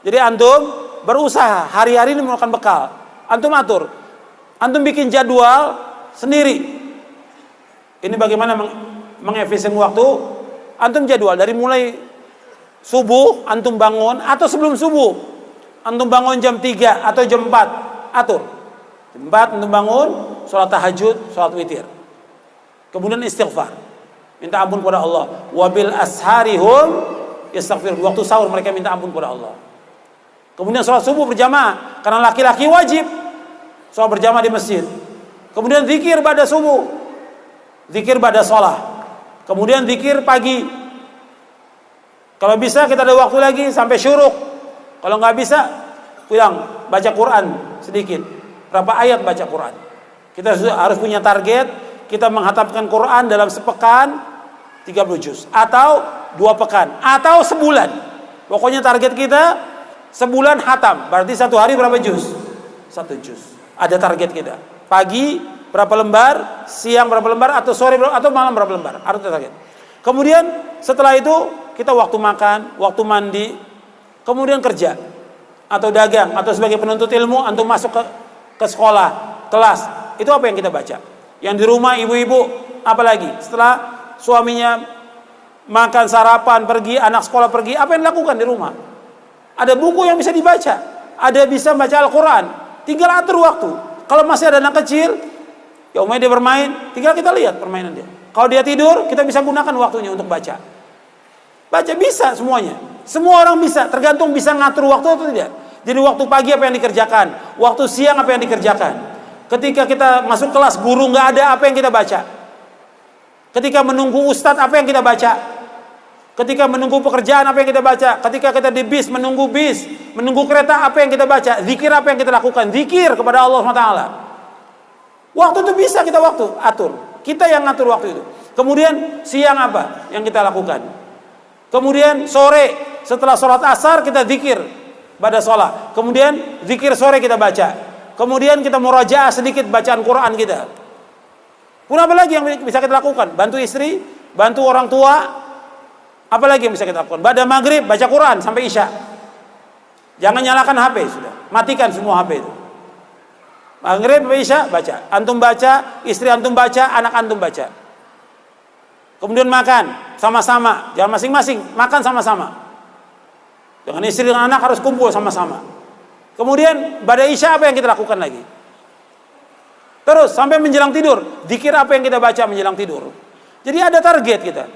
Jadi antum berusaha hari-hari ini melakukan bekal. Antum atur. Antum bikin jadwal sendiri. Ini bagaimana mengefisien waktu. Antum jadwal dari mulai subuh antum bangun atau sebelum subuh. Antum bangun jam 3 atau jam 4. Atur. Jam 4 antum bangun, sholat tahajud, sholat witir. Kemudian istighfar. Minta ampun kepada Allah. Wabil asharihum yastaghfir. Waktu sahur mereka minta ampun kepada Allah. Kemudian sholat subuh berjamaah, karena laki-laki wajib sholat berjamaah di masjid. Kemudian zikir pada subuh, zikir pada sholat. Kemudian zikir pagi. Kalau bisa kita ada waktu lagi sampai syuruk. Kalau nggak bisa, pulang baca Quran sedikit. Berapa ayat baca Quran? Kita harus punya target. Kita menghatamkan Quran dalam sepekan 30 juz, atau 2 pekan, atau sebulan. Pokoknya target kita sebulan hatam, berarti satu hari berapa juz? 1 juz. Ada target kita. Pagi berapa lembar, siang berapa lembar, atau sore berapa, atau malam berapa lembar. Harus target. Kemudian setelah itu kita waktu makan, waktu mandi, kemudian kerja atau dagang atau sebagai penuntut ilmu, antum masuk ke sekolah, kelas. Itu apa yang kita baca? Yang di rumah ibu-ibu apalagi setelah suaminya makan sarapan, pergi, anak sekolah pergi, apa yang dilakukan di rumah? Ada buku yang bisa dibaca, ada bisa baca Al-Quran. Tinggal atur waktu. Kalau masih ada anak kecil, ya umumnya dia bermain, tinggal kita lihat permainan dia. Kalau dia tidur, kita bisa gunakan waktunya untuk baca. Baca bisa semuanya. Semua orang bisa, tergantung bisa ngatur waktu atau tidak. Jadi waktu pagi apa yang dikerjakan, waktu siang apa yang dikerjakan. Ketika kita masuk kelas, guru nggak ada, apa yang kita baca. Ketika menunggu ustadz, apa yang kita baca. Ketika menunggu pekerjaan, apa yang kita baca. Ketika kita di bis, menunggu kereta, apa yang kita baca. Zikir apa yang kita lakukan. Zikir kepada Allah SWT. Waktu itu bisa kita atur. Kita yang ngatur waktu itu. Kemudian siang apa yang kita lakukan. Kemudian sore setelah sholat asar kita zikir pada sholat. Kemudian zikir sore kita baca. Kemudian kita murajaah sedikit bacaan Quran kita. Pun apa lagi yang bisa kita lakukan? Bantu istri, bantu orang tua. Apalagi yang bisa kita lakukan? Pada maghrib baca Quran sampai isya. Jangan nyalakan HP, sudah matikan semua HP itu. Maghrib sampai isya baca. Antum baca, istri antum baca, anak antum baca. Kemudian makan sama-sama, jangan masing-masing, makan sama-sama. Dengan istri dan anak harus kumpul sama-sama. Kemudian pada isya apa yang kita lakukan lagi? Terus sampai menjelang tidur, zikir apa yang kita baca menjelang tidur. Jadi ada target kita.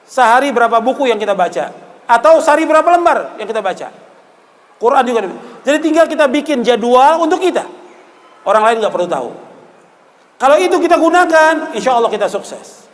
Sehari berapa buku yang kita baca, atau sehari berapa lembar yang kita baca. Quran juga. Jadi tinggal kita bikin jadwal untuk kita. Orang lain nggak perlu tahu. Kalau itu kita gunakan, insya Allah kita sukses.